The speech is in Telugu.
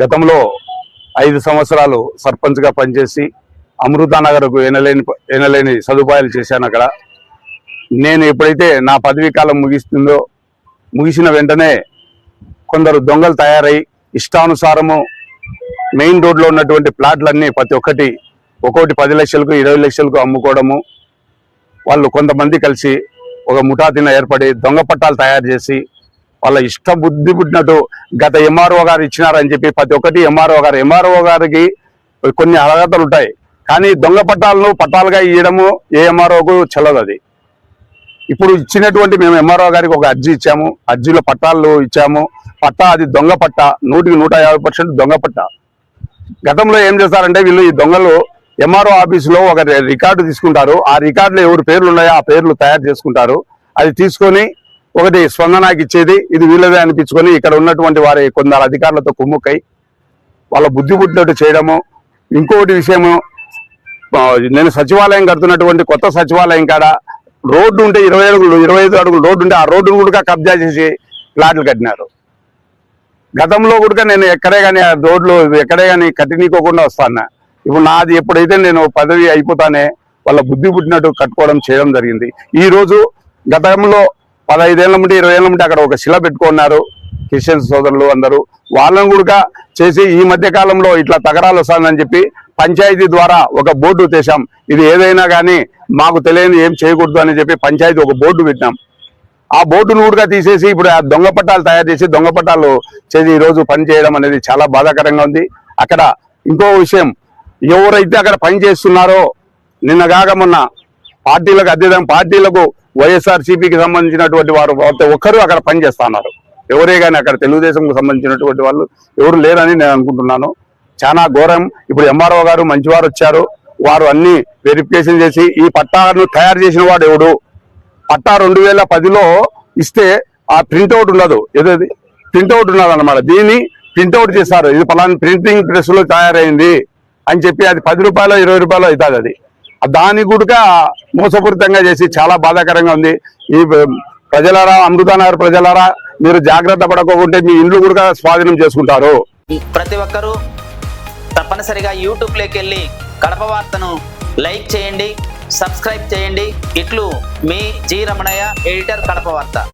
గతంలో 5 సంవత్సరాలు సర్పంచ్గా పనిచేసి అమృతానగర్కు ఎనలేని సదుపాయాలు చేశాను. అక్కడ నేను ఎప్పుడైతే నా పదవీ కాలం ముగిసిన వెంటనే కొందరు దొంగలు తయారై ఇష్టానుసారము మెయిన్ రోడ్లో ఉన్నటువంటి ప్లాట్లన్నీ ప్రతి ఒక్కటి 10 లక్షలకు 20 లక్షలకు అమ్ముకోవడము, వాళ్ళు కొంతమంది కలిసి ఒక ముఠాతిన ఏర్పడి దొంగ పట్టాలు తయారు చేసి వాళ్ళ ఇష్ట బుద్ధి పుట్టినట్టు గత ఎంఆర్ఓ గారు ఇచ్చినారని చెప్పి ప్రతి ఒక్కటి ఎంఆర్ఓ గారికి కొన్ని అర్హతలు ఉంటాయి. కానీ దొంగ పట్టాలను పట్టాలుగా ఇవ్వడము ఏ ఎంఆర్ఓకు చెల్లదు. అది ఇప్పుడు ఇచ్చినటువంటి మేము ఎంఆర్ఓ గారికి ఒక అర్జీ ఇచ్చాము, అర్జీలో పట్టాలు ఇచ్చాము. పట్టా అది దొంగ పట్ట, 100% దొంగ పట్ట. గతంలో ఏం చేస్తారంటే వీళ్ళు ఈ దొంగలు ఎంఆర్ఓ ఆఫీసులో ఒక రికార్డు తీసుకుంటారు. ఆ రికార్డులో ఎవరి పేర్లు ఉన్నాయో ఆ పేర్లు తయారు చేసుకుంటారు. అది తీసుకొని ఒకటి స్పందనకి ఇచ్చేది, ఇది వీళ్ళదే అనిపించుకొని ఇక్కడ ఉన్నటువంటి వారి కొందరు అధికారులతో కుమ్ముక్కై వాళ్ళ బుద్ధి పుట్టినట్టు చేయడము. ఇంకొకటి విషయము, నేను సచివాలయం కడుతున్నటువంటి కొత్త సచివాలయం కాడ రోడ్డు ఉంటే 25 అడుగులు రోడ్డు ఉంటే ఆ రోడ్డును కూడా కబ్జా చేసి ప్లాట్లు కట్టినారు. గతంలో కూడా నేను ఎక్కడే కానీ ఆ రోడ్లు ఎక్కడే కానీ కట్టినీకోకుండా వస్తాను. ఇప్పుడు నాది ఎప్పుడైతే నేను పదవి అయిపోతానే వాళ్ళ బుద్ధి పుట్టినట్టు కట్టుకోవడం చేయడం జరిగింది. ఈ రోజు గతంలో 15 ఏళ్ళ నుండి 20 ఏళ్ళ నుండి అక్కడ ఒక శిల పెట్టుకున్నారు క్రిస్టియన్స్ సోదరులు అందరూ. వాళ్ళని కూడా చేసి ఈ మధ్య కాలంలో ఇట్లా తగరాలు వస్తుందని చెప్పి పంచాయతీ ద్వారా ఒక బోర్డు తెసాం. ఇది ఏదైనా కానీ మాకు తెలియని ఏం చేయకూడదు అని చెప్పి పంచాయతీ ఒక బోర్డు పెట్టినాం. ఆ బోర్డును కూడా తీసేసి ఇప్పుడు ఆ దొంగ పట్టాలు తయారు చేసి దొంగ పట్టాలు చేసి ఈరోజు పని చేయడం అనేది చాలా బాధాకరంగా ఉంది. అక్కడ ఇంకో విషయం, ఎవరైతే అక్కడ పని చేస్తున్నారో నిన్నగాక మొన్న పార్టీలకు వైఎస్ఆర్సీపీకి సంబంధించినటువంటి వారు ఒక్కరు అక్కడ పని చేస్తున్నారు. ఎవరే కానీ అక్కడ తెలుగుదేశంకు సంబంధించినటువంటి వాళ్ళు ఎవరు లేరని నేను అనుకుంటున్నాను. చాలా ఘోరం. ఇప్పుడు ఎంఆర్ఓ గారు మంచివారు వచ్చారు, వారు అన్ని వెరిఫికేషన్ చేసి ఈ పట్టాను తయారు చేసిన వాడు ఎవడు, పట్టా 2010లో ఇస్తే ఆ ప్రింట్అవుట్ ఉండదు, ఏదది ప్రింట్అవుట్ ఉన్నది అనమాట. దీన్ని ప్రింట్అవుట్ చేస్తారు, ఇది పలానా ప్రింటింగ్ ప్రెస్ లో తయారైంది అని చెప్పి అది 10 రూపాయలు 20 రూపాయలు అవుతుంది. అది దాని కూడా మోసపూరితంగా చేసి చాలా బాధాకరంగా ఉంది. ఈ ప్రజలారా, అమృతానగర్ ప్రజలారా, మీరు జాగ్రత్త పడకపోతే మీ ఇండ్లు కూడా స్వాధీనం చేసుకుంటారు. ప్రతి ఒక్కరూ తప్పనిసరిగా యూట్యూబ్లోకి వెళ్ళి కడప వార్తను లైక్ చేయండి, సబ్స్క్రైబ్ చేయండి. ఇట్లు మీ జి రమణయ్య, ఎడిటర్, కడప వార్త.